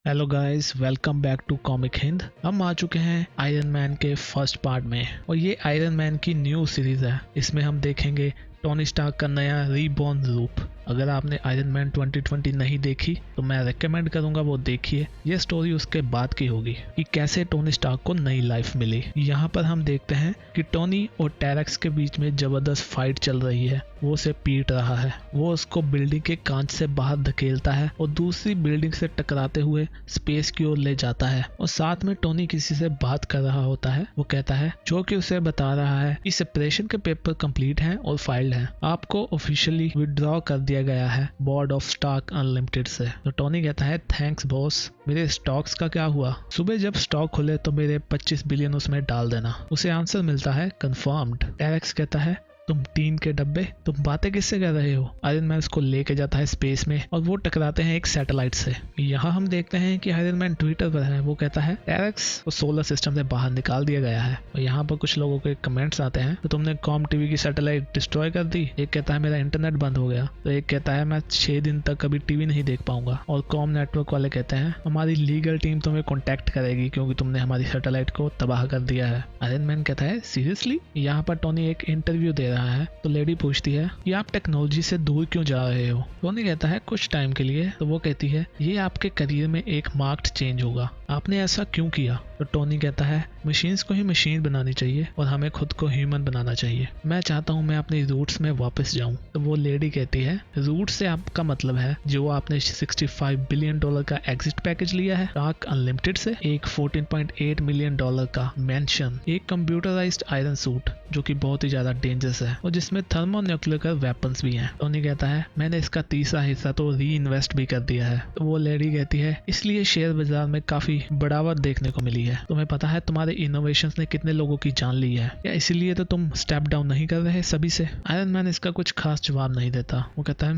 Hello guys, welcome back to comic Hind. हम आ चुके हैं आयरन मैन के फर्स्ट पार्ट में और ये आयरन मैन की न्यू सीरीज है। इसमें हम देखेंगे टोनी स्टार्क का नया रीबॉर्न रूप। अगर आपने आयरन मैन 2020 नहीं देखी तो मैं रेकमेंड करूंगा वो देखिए। ये स्टोरी उसके बाद की होगी कि कैसे टोनी स्टार्क को नई लाइफ मिली। यहाँ पर हम देखते हैं कि टोनी और टेरेक्स के बीच में जबरदस्त फाइट चल रही है। वो उसे पीट रहा है, वो उसको बिल्डिंग के कांच से बाहर धकेलता है और दूसरी बिल्डिंग से टकराते हुए स्पेस की ओर ले जाता है। और साथ में टोनी किसी से बात कर रहा होता है। वो कहता है, जो कि उसे बता रहा है कि सेपरेशन के पेपर कंप्लीट हैं और फाइल्ड हैं, आपको ऑफिशियली विड्रॉ कर दिया गया है बोर्ड ऑफ स्टॉक अनलिमिटेड से। तो टोनी कहता है, थैंक्स बॉस, मेरे स्टॉक्स का क्या हुआ? सुबह जब स्टॉक खुले तो मेरे 25 बिलियन उसमें डाल देना। उसे आंसर मिलता है, कंफर्म्ड। टेरेक्स कहता है, तुम टीन के डब्बे, तुम बातें किससे कर रहे हो? आयरन मैन उसको लेके जाता है स्पेस में और वो टकराते हैं एक सैटेलाइट से। यहाँ हम देखते हैं कि आयरन मैन ट्विटर पर है। वो कहता है, टेरेक्स को सोलर सिस्टम से बाहर निकाल दिया गया है। और यहाँ पर कुछ लोगों के कमेंट्स आते हैं, तो तुमने कॉम टीवी की सैटेलाइट डिस्ट्रॉय कर दी। एक कहता है मेरा इंटरनेट बंद हो गया, तो एक कहता है मैं 6 दिन तक कभी टीवी नहीं देख पाऊंगा। और कॉम नेटवर्क वाले कहते हैं हमारी लीगल टीम तुम्हें कॉन्टेक्ट करेगी क्योंकि तुमने हमारी सैटेलाइट को तबाह कर दिया है। आयरन मैन कहता है, सीरियसली? यहाँ पर टोनी एक इंटरव्यू दे रहा है तो लेडी पूछती है कि आप टेक्नोलॉजी से दूर क्यों जा रहे हो? टोनी कहता है, कुछ टाइम के लिए। तो वो कहती है, ये आपके करियर में एक मार्क्ड चेंज होगा, आपने ऐसा क्यों किया? तो टोनी कहता है, मशीन्स को ही मशीन बनानी चाहिए और हमें खुद को ह्यूमन बनाना चाहिए। मैं चाहता हूँ मैं अपनी रूट्स में वापस जाऊँ। तो वो लेडी कहती है, रूट्स से आपका मतलब है जो आपने 65 बिलियन डॉलर का एग्जिट पैकेज लिया है स्टॉक अनलिमिटेड से, एक 14.8 मिलियन डॉलर का मेंशन, एक कंप्यूटराइज्ड आयरन सूट जो कि बहुत ही ज्यादा डेंजरस है और जिसमें थर्मोन्यूक्लियर वेपन्स भी हैं। टोनी कहता है, मैंने इसका तीसरा हिस्सा तो री इन्वेस्ट भी कर दिया है। तो वो लेडी कहती है, इसलिए शेयर बाजार में काफी बढ़ावा देखने को मिली है। तुम्हें पता है तुम्हारे इनोवेशंस ने कितने लोगों की जान ली है, या इसीलिए तो तुम स्टेप डाउन नहीं कर रहे सभी से? आयरन मैन इसका कुछ खास जवाब नहीं देता। वो कहता है,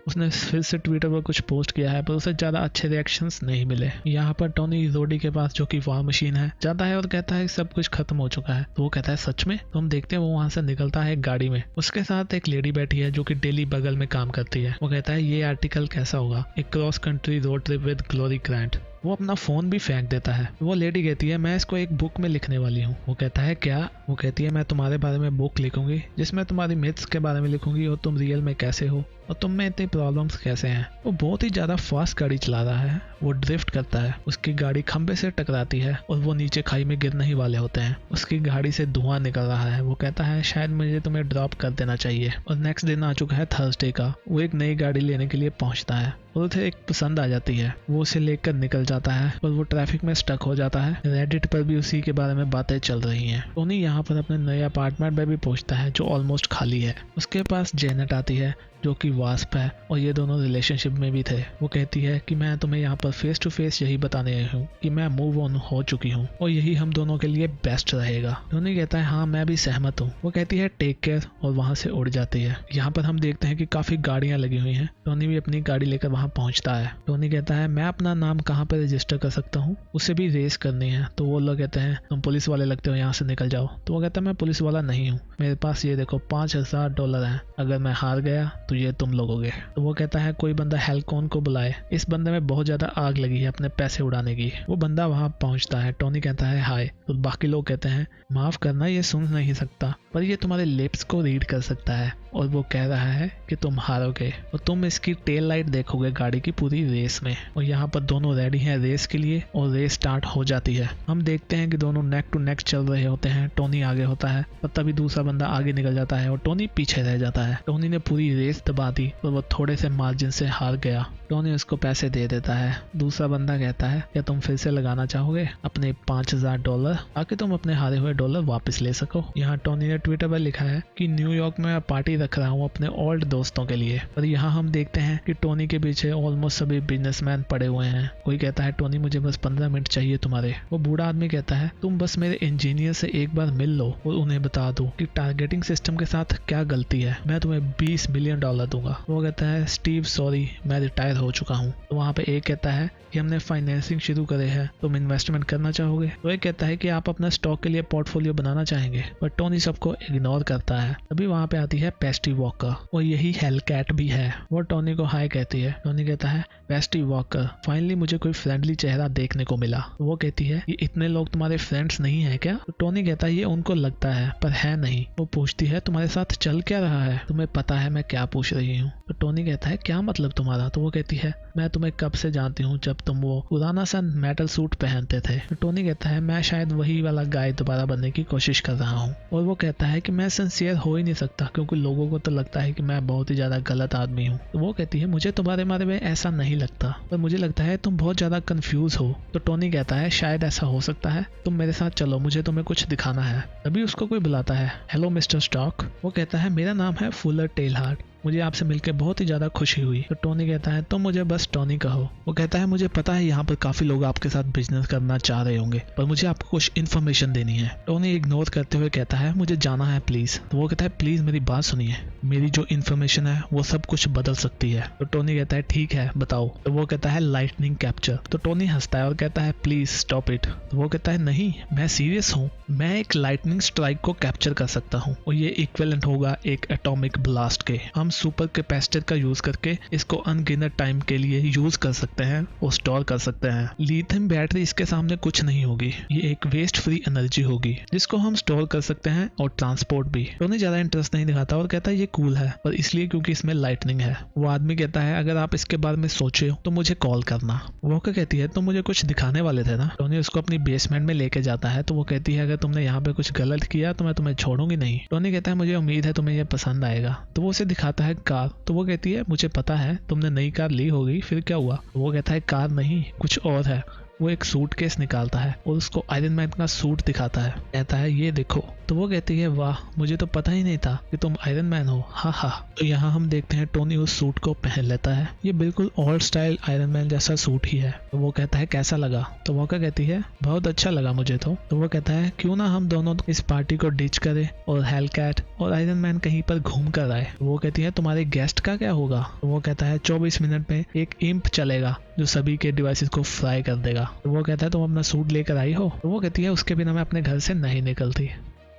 उसने फिर से ट्विटर पर कुछ पोस्ट किया है पर उसे ज्यादा अच्छे रिएक्शंस नहीं मिले। यहाँ पर टोनी रोडी के पास जो कि वॉर मशीन है जाता है और कहता है सब कुछ खत्म हो चुका है। तो वो कहता है, सच में? तो हम देखते हैं वो वहां से निकलता है एक गाड़ी में। उसके साथ एक लेडी बैठी है जो कि डेली बगल में काम करती है। वो कहता है, ये आर्टिकल कैसा होगा, एक cross country road trip with glory grant. वो अपना फोन भी फेंक देता है। वो लेडी कहती है, मैं इसको एक बुक में लिखने वाली हूँ। वो कहता है, क्या? वो कहती है, मैं तुम्हारे बारे में बुक लिखूंगी जिसमें तुम्हारी मिथ्स के बारे में लिखूंगी और तुम रियल में कैसे हो और तुम में इतनी प्रॉब्लम्स कैसे हैं। वो बहुत ही ज्यादा फास्ट गाड़ी चला रहा है, वो ड्रिफ्ट करता है, उसकी गाड़ी खंबे से टकराती है और वो नीचे खाई में गिरने ही वाले होते हैं। उसकी गाड़ी से धुआं निकल रहा है। वो कहता है, शायद मुझे तुम्हें ड्रॉप कर देना चाहिए। और नेक्स्ट दिन आ चुका है थर्सडे का। वो एक नई गाड़ी लेने के लिए पहुंचता है और उसे एक पसंद आ जाती है। वो उसे लेकर निकल जाता है और वो ट्रैफिक में स्टक हो जाता है। रेडिट पर भी उसी के बारे में बातें चल रही हैं। टोनी यहाँ पर अपने नए अपार्टमेंट में भी पहुंचता है जो ऑलमोस्ट खाली है। उसके पास जेनेट आती है जो कि वास्प है और ये दोनों रिलेशनशिप में भी थे। वो कहती है कि मैं तुम्हें यहाँ पर फेस टू फेस यही बताने आई हूँ कि मैं मूव ऑन हो चुकी हूँ और यही हम दोनों के लिए बेस्ट रहेगा। टोनी कहता है, हाँ मैं भी सहमत हूँ। वो कहती है, टेक केयर, और वहां से उड़ जाती है। यहाँ पर हम देखते हैं कि काफी गाड़ियां लगी हुई हैं। टोनी भी अपनी गाड़ी लेकर वहां पहुंचता है। टोनी कहता है, मैं अपना नाम कहाँ पर रजिस्टर कर सकता हूँ? उसे भी रेस करनी है। तो वो लोग कहते हैं, तुम पुलिस वाले लगते हो, यहाँ से निकल जाओ। तो वो कहता है, मैं पुलिस वाला नहीं हूँ, मेरे पास ये देखो $5000 है, अगर मैं हार गया तो ये तुम लोगोगे। तो वो कहता है, कोई बंदा हेलकॉन को बुलाए, इस बंदे में बहुत ज्यादा आग लगी है अपने पैसे उड़ाने की। वो बंदा वहां पहुंचता है। टोनी कहता है, हाय। तो बाकी लोग कहते हैं, माफ करना, ये सुन नहीं सकता पर ये तुम्हारे लिप्स को रीड कर सकता है और वो कह रहा है कि तुम हारोगे और तुम इसकी टेल लाइट देखोगे गाड़ी की पूरी रेस में। और यहाँ पर दोनों रेडी हैं रेस के लिए और रेस स्टार्ट हो जाती है। हम देखते हैं कि दोनों नेक टू नेक चल रहे होते हैं। टोनी आगे होता है पर तभी दूसरा बंदा आगे निकल जाता है और टोनी पीछे रह जाता है। टोनी ने पूरी रेस दबा दी और वो थोड़े से मार्जिन से हार गया। टोनी उसको पैसे दे देता है। दूसरा बंदा कहता है, क्या तुम फिर से लगाना चाहोगे अपने $5000 ताकि तुम अपने हारे हुए डॉलर वापस ले सको? यहाँ टोनी ने ट्विटर पर लिखा है कि न्यूयॉर्क में मैं पार्टी रख रहा हूँ अपने ओल्ड दोस्तों के लिए। और यहाँ हम देखते हैं कि टोनी के पीछे ऑलमोस्ट सभी बिजनेसमैन पड़े हुए हैं। कोई कहता है, टोनी मुझे बस 15 मिनट चाहिए तुम्हारे। वो बूढ़ा आदमी कहता है, तुम बस मेरे इंजीनियर से एक बार मिल लो और उन्हें बता दो कि टारगेटिंग सिस्टम के साथ क्या गलती है, मैं तुम्हें $20 मिलियन दूंगा। वो कहता है, स्टीव सॉरी, मैं रिटायर हो चुका हूँ। तो वहाँ पे एक कहता है कि हमने फाइनेंसिंग शुरू करे है, तुम इन्वेस्टमेंट करना चाहोगे? तो एक कहता है कि आप अपना स्टॉक के लिए पोर्टफोलियो बनाना चाहेंगे। पर टोनी सबको को इग्नोर करता है। तभी वहाँ पे आती है पेस्टी वॉकर और यही हेलकैट भी है। वो टोनी को हाय कहती है। टोनी कहता है पेस्टी वॉकर, फाइनली मुझे कोई फ्रेंडली चेहरा देखने को मिला। वो कहती है ये इतने लोग तुम्हारे फ्रेंड्स नहीं है क्या? तो टोनी कहता है ये उनको लगता है पर है नहीं। वो पूछती है तुम्हारे साथ चल क्या रहा है? तुम्हें पता है मैं क्या पूछ रही हूँ? तो टोनी कहता है क्या मतलब तुम्हारा? तो वो कहती है मैं तुम्हें कब से जानती हूँ, जब तुम वो पुराना सा मेटल सूट पहनते थे। तो टोनी कहता है मैं शायद वही वाला गाय दोबारा बनने की कोशिश कर रहा हूँ। और वो कहता है कि मैं सिंसियर हो ही नहीं सकता क्योंकि लोगों को तो लगता है कि मैं बहुत ही ज्यादा गलत आदमी हूँ। तो वो कहती है मुझे तुम्हारे बारे में ऐसा नहीं लगता, पर मुझे लगता है तुम बहुत ज्यादा कंफ्यूज हो। तो टोनी कहता है शायद ऐसा हो सकता है, तुम मेरे साथ चलो, मुझे तुम्हें कुछ दिखाना है। तभी उसको कोई बुलाता है, हेलो मिस्टर स्टॉक। वो कहता है मेरा नाम है फुलर टेलहार्ट, मुझे आपसे मिलकर बहुत ही ज्यादा खुशी हुई। तो टोनी कहता है तुम मुझे बस टोनी कहो। वो कहता है मुझे पता है यहाँ पर काफी लोग आपके साथ बिजनेस करना चाह रहे होंगे, पर मुझे आपको कुछ इन्फॉर्मेशन देनी है। टोनी इग्नोर करते हुए कहता है मुझे जाना है प्लीज। तो वो कहता है प्लीज मेरी बात सुनिए, मेरी जो इन्फॉर्मेशन है वो सब कुछ बदल सकती है। तो टोनी कहता है ठीक है बताओ। तो वो कहता है लाइटनिंग कैप्चर। तो टोनी हंसता है और कहता है प्लीज स्टॉप इट। तो वो कहता है नहीं मैं सीरियस हूँ, मैं एक लाइटनिंग स्ट्राइक को कैप्चर कर सकता हूँ और ये इक्विवेलेंट होगा एक एटॉमिक ब्लास्ट के। हम सुपर कैपेसिटर का यूज करके इसको अनगिनत टाइम के लिए यूज कर सकते हैं और स्टोर कर सकते हैं। लिथियम बैटरी इसके सामने कुछ नहीं होगी, ये एक वेस्ट फ्री एनर्जी होगी जिसको हम स्टोर कर सकते हैं और ट्रांसपोर्ट भी। टोनी ज्यादा इंटरेस्ट नहीं दिखाता और कहता है ये कूल है, पर इसलिए क्योंकि इसमें लाइटनिंग है। वो आदमी कहता है अगर आप इसके बारे में सोचे तो मुझे कॉल करना। वॉकर कहती है तुम मुझे कुछ दिखाने वाले थे ना। टोनी उसको अपनी बेसमेंट में लेके जाता है। तो वो कहती है अगर तुमने यहाँ पे कुछ गलत किया तो मैं तुम्हें छोड़ूंगी नहीं। टोनी कहता है मुझे उम्मीद है तुम्हें यह पसंद आएगा। तो वो उसे दिखाता है कार। तो वो कहती है मुझे पता है तुमने नई कार ली होगी, फिर क्या हुआ? वो कहता है कार नहीं कुछ और है। वो एक सूटकेस निकालता है और उसको आयरन मैन का सूट दिखाता है, कहता है ये देखो। तो वो कहती है वाह मुझे तो पता ही नहीं था कि तुम आयरन मैन हो, हा हा। तो यहाँ हम देखते हैं टोनी उस सूट को पहन लेता है, ये बिल्कुल ओल्ड स्टाइल आयरन मैन जैसा सूट ही है। तो वो कहता है कैसा लगा? तो वो क्या कहती है बहुत अच्छा लगा मुझे तो वो कहता है क्यों ना हम दोनों इस पार्टी को डिच करें और हेलकैट और आयरन मैन कहीं पर घूम कर आए। वो कहती है तुम्हारे गेस्ट का क्या होगा? तो वो कहता है 24 मिनट में एक इम्प चलेगा जो सभी के डिवाइसेस को फ्राई कर देगा। तो वो कहता है तुम अपना सूट लेकर आई हो? तो वो कहती है उसके बिना मैं अपने घर से नहीं निकलती।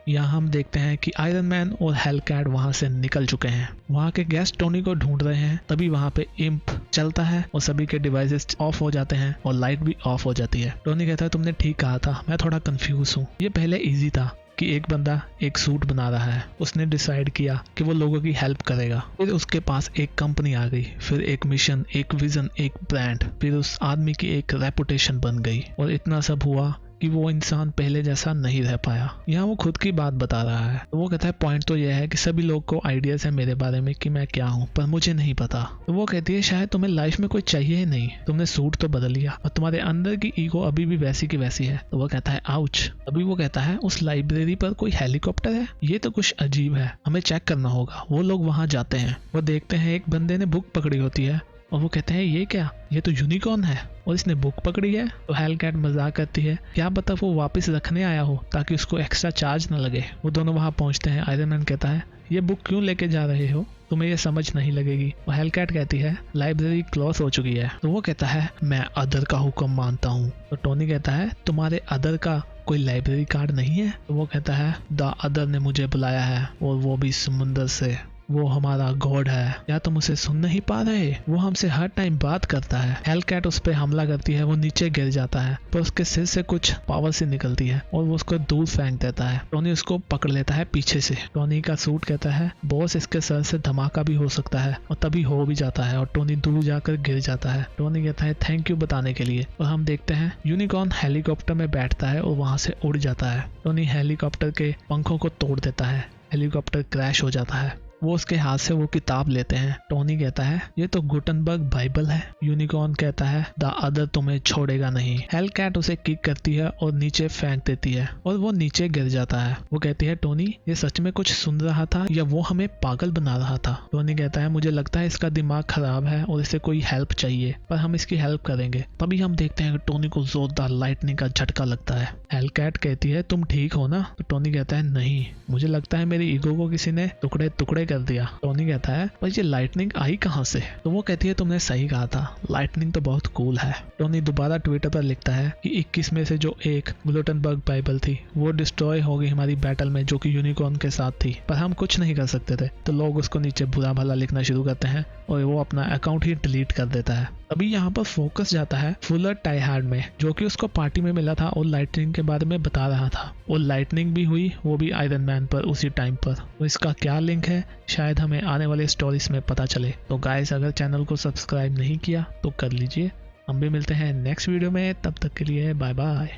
यहाँ हम देखते हैं कि आयरन मैन और हेलकैट वहां से निकल चुके हैं। वहां के गेस्ट टोनी को ढूंढ रहे हैं। तभी वहां पे इम्प चलता है और सभी के डिवाइसेस ऑफ हो जाते हैं और लाइट भी ऑफ हो जाती है। टोनी कहता है तुमने ठीक कहा था, मैं थोड़ा कंफ्यूज हूँ। ये पहले इजी था कि एक बंदा एक सूट बना रहा है, उसने डिसाइड किया कि वो लोगों की हेल्प करेगा। फिर उसके पास एक कंपनी आ गई, फिर एक मिशन, एक विजन, एक ब्रांड, फिर उस आदमी की एक रेपुटेशन बन गई और इतना सब हुआ कि वो इंसान पहले जैसा नहीं रह पाया। यहाँ वो खुद की बात बता रहा है। तो वो कहता है पॉइंट तो यह है कि सभी लोग को आइडियाज है मेरे बारे में कि मैं क्या हूँ, पर मुझे नहीं पता। तो वो कहती है शायद तुम्हें लाइफ में कोई चाहिए ही नहीं, तुमने सूट तो बदल लिया और तुम्हारे अंदर की ईगो अभी भी वैसी की वैसी है। तो वो कहता है आउच। अभी वो कहता है उस लाइब्रेरी पर कोई हेलीकॉप्टर है, ये तो कुछ अजीब है, हमें चेक करना होगा। वो लोग वहां जाते हैं, वो देखते हैं एक बंदे ने बुक पकड़ी होती है और वो कहते हैं ये क्या, ये तो यूनिकॉर्न है और इसने बुक पकड़ी है। तो हेलकैट मजाक करती है क्या पता वो वापस रखने आया हो ताकि उसको एक्स्ट्रा चार्ज न लगे। वो दोनों वहां पहुंचते हैं। आयरन मैन कहता है ये बुक क्यों लेके जा रहे हो, तुम्हें ये समझ नहीं लगेगी। और हेलकैट कहती है लाइब्रेरी क्लोज हो चुकी है। तो वो कहता है मैं अदर का हुक्म मानता हूँ। तो टोनी कहता है तुम्हारे अदर का कोई लाइब्रेरी कार्ड नहीं है? तो वो कहता है द अदर ने मुझे बुलाया है और वो भी समुंदर से, वो हमारा गॉड है, या तुम उसे सुन नहीं पा रहे? वो हमसे हर टाइम बात करता है। हेलकैट उस पर हमला करती है, वो नीचे गिर जाता है पर उसके सिर से कुछ पावर सी निकलती है और वो उसको दूर फेंक देता है। टोनी उसको पकड़ लेता है पीछे से। टोनी का सूट कहता है बॉस इसके सर से धमाका भी हो सकता है, और तभी हो भी जाता है और टोनी दूर जाकर गिर जाता है। टोनी कहता है थैंक यू बताने के लिए। और हम देखते हैं यूनिकॉर्न हेलीकॉप्टर में बैठता है और वहां से उड़ जाता है। टोनी हेलीकॉप्टर के पंखों को तोड़ देता है, हेलीकॉप्टर क्रैश हो जाता है। वो उसके हाथ से वो किताब लेते हैं। टोनी कहता है ये तो गुटनबर्ग बाइबल है। यूनिकॉर्न कहता है द अदर तुम्हें छोड़ेगा नहीं। हेलकैट उसे किक करती है और नीचे फेंक देती है और वो नीचे गिर जाता है। वो कहती है टोनी ये सच में कुछ सुन रहा था या वो हमें पागल बना रहा था? टोनी कहता है मुझे लगता है इसका दिमाग खराब है और इसे कोई हेल्प चाहिए, पर हम इसकी हेल्प करेंगे। तभी हम देखते हैं कि टोनी को जोरदार लाइटनिंग का झटका लगता है। हेलकैट कहती है तुम ठीक हो ना? तो टोनी कहता है नहीं, मुझे लगता है मेरी ईगो को किसी ने टुकड़े टुकड़े कर दिया। टोनी कहता है भाई ये लाइटनिंग आई कहाँ से? तो वो कहती है तुमने सही कहा था, लाइटनिंग तो बहुत कूल है। टोनी दोबारा ट्विटर पर लिखता है कि 21 में से जो एक ग्लूटनबर्ग बाइबल थी वो डिस्ट्रॉय हो गई हमारी बैटल में, जो कि यूनिकॉर्न के साथ थी, पर हम कुछ नहीं कर सकते थे। तो लोग उसको नीचे बुरा भला लिखना शुरू करते हैं और वो अपना अकाउंट ही डिलीट कर देता है। अभी यहाँ पर फोकस जाता है फुलर टाइहार्ड में, जो कि उसको पार्टी में मिला था और लाइटनिंग के बारे में बता रहा था। और लाइटनिंग भी हुई, वो भी आयरन मैन पर उसी टाइम पर। तो इसका क्या लिंक है शायद हमें आने वाले स्टोरीज में पता चले। तो गाइस अगर चैनल को सब्सक्राइब नहीं किया तो कर लीजिए। हम भी मिलते हैं नेक्स्ट वीडियो में, तब तक के लिए बाय बाय।